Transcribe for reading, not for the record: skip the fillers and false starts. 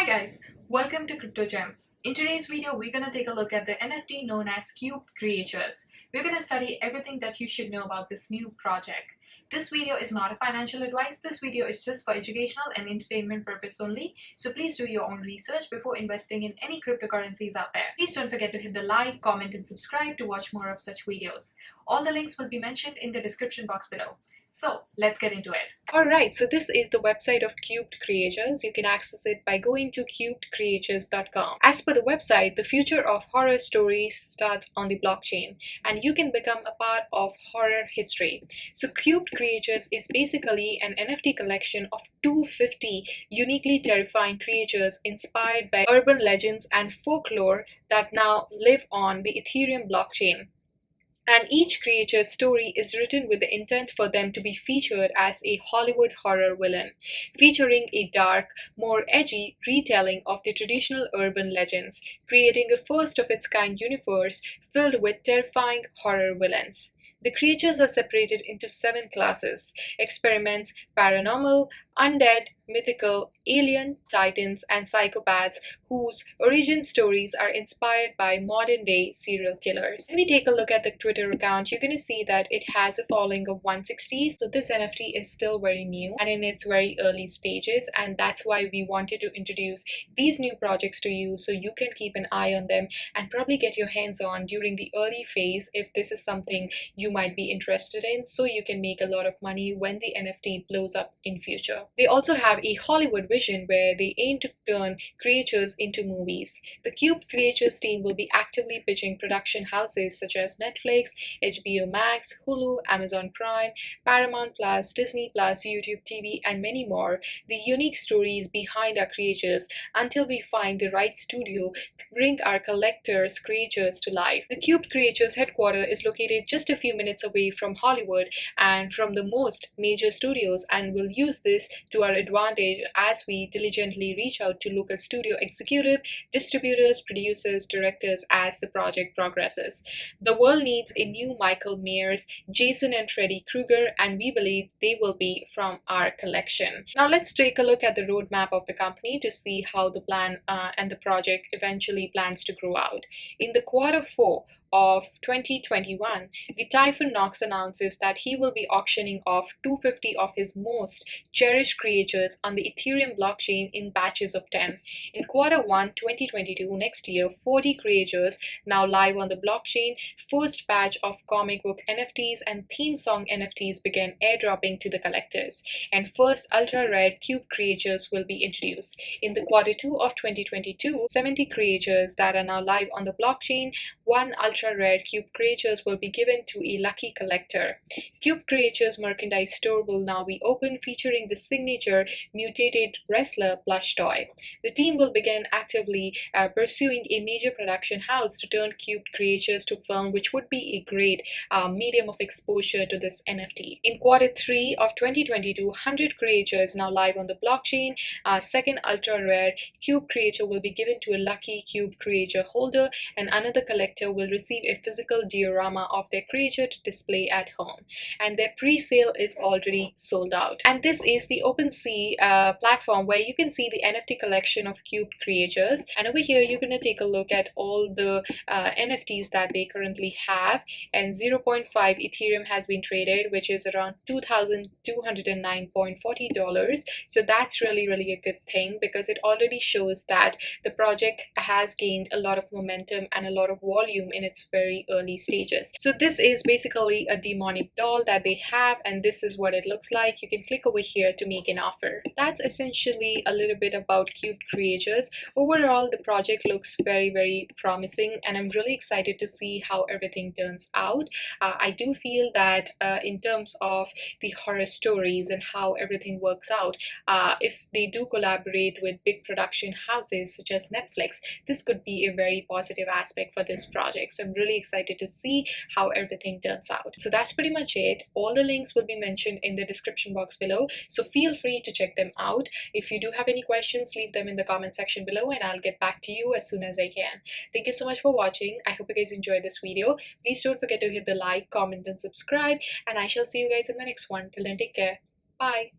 guys, welcome to Crypto Gems. In today's video, we're going to take a look at the NFT known as Cubed Creatures. We're going to study everything that you should know about this new project. This video is not a financial advice. This video is just for educational and entertainment purpose only. So please do your own research before investing in any cryptocurrencies out there. Please don't forget to hit the like, comment and subscribe to watch more of such videos. All the links will be mentioned in the description box below. So let's get into it. Alright, so this is the website of Cubed Creatures. You can access it by going to cubedcreatures.com. As per the website, the future of horror stories starts on the blockchain and you can become a part of horror history. So Cubed Creatures is basically an NFT collection of 250 uniquely terrifying creatures inspired by urban legends and folklore that now live on the Ethereum blockchain. And each creature's story is written with the intent for them to be featured as a Hollywood horror villain, featuring a dark, more edgy retelling of the traditional urban legends, creating a first-of-its-kind universe filled with terrifying horror villains. The creatures are separated into 7 classes: experiments, paranormal, undead, mythical, alien, titans, and psychopaths whose origin stories are inspired by modern-day serial killers. When we take a look at the Twitter account, you're going to see that it has a following of 160, so this NFT is still very new and in its very early stages, and that's why we wanted to introduce these new projects to you so you can keep an eye on them and probably get your hands on during the early phase if this is something you might be interested in, so you can make a lot of money when the NFT blows up in future. They also have a Hollywood vision where they aim to turn creatures into movies. The Cubed Creatures team will be actively pitching production houses such as Netflix, HBO Max, Hulu, Amazon Prime, Paramount Plus, Disney Plus, YouTube TV, and many more the unique stories behind our creatures until we find the right studio to bring our collectors' creatures to life. The Cubed Creatures headquarters is located just a few minutes away from Hollywood and from the most major studios, and we'll use this to our advantage as we diligently reach out to local studio executive, distributors, producers, directors as the project progresses. The world needs a new Michael Myers, Jason and Freddy Krueger, and we believe they will be from our collection. Now let's take a look at the roadmap of the company to see how the plan and the project eventually plans to grow out. In the Q4 of 2021, the Typhon Knox announces that he will be auctioning off 250 of his most cherished creatures on the Ethereum blockchain in batches of 10. In Q1 2022, next year, 40 creatures now live on the blockchain. First batch of comic book NFTs and theme song NFTs began airdropping to the collectors, and first ultra rare Cube Creatures will be introduced. In the Q2 of 2022, 70 creatures that are now live on the blockchain. One ultra rare Cube Creatures will be given to a lucky collector. Cube Creatures merchandise store will now be open, featuring the signature mutated wrestler plush toy. The team will begin actively pursuing a major production house to turn Cubed Creatures to film, which would be a great medium of exposure to this NFT. In Q3 of 2022, 100 creatures now live on the blockchain. Second ultra rare Cube Creature will be given to a lucky Cube Creature holder, and another collector will receive a physical diorama of their creature to display at home, and their pre-sale is already sold out. And this is the OpenSea platform where you can see the NFT collection of Cubed Creatures, and over here you're going to take a look at all the NFTs that they currently have. And 0.5 Ethereum has been traded, which is around $2,209.40. So that's really a good thing, because it already shows that the project has gained a lot of momentum and a lot of volume in its very early stages. So this is basically a demonic doll that they have, and this is what it looks like. You can click over here to make an offer. That's essentially a little bit about Cubed Creatures. Overall, the project looks very promising, and I'm really excited to see how everything turns out. I do feel that in terms of the horror stories and how everything works out, if they do collaborate with big production houses such as Netflix, this could be a very positive aspect for this project. So I'm really excited to see how everything turns out. So that's pretty much it. All the links will be mentioned in the description box below, so feel free to check them out. If you do have any questions, leave them in the comment section below and I'll get back to you as soon as I can. Thank you so much for watching. I hope you guys enjoyed this video. Please don't forget to hit the like, comment and subscribe, and I shall see you guys in my next one. Till then, take care. Bye.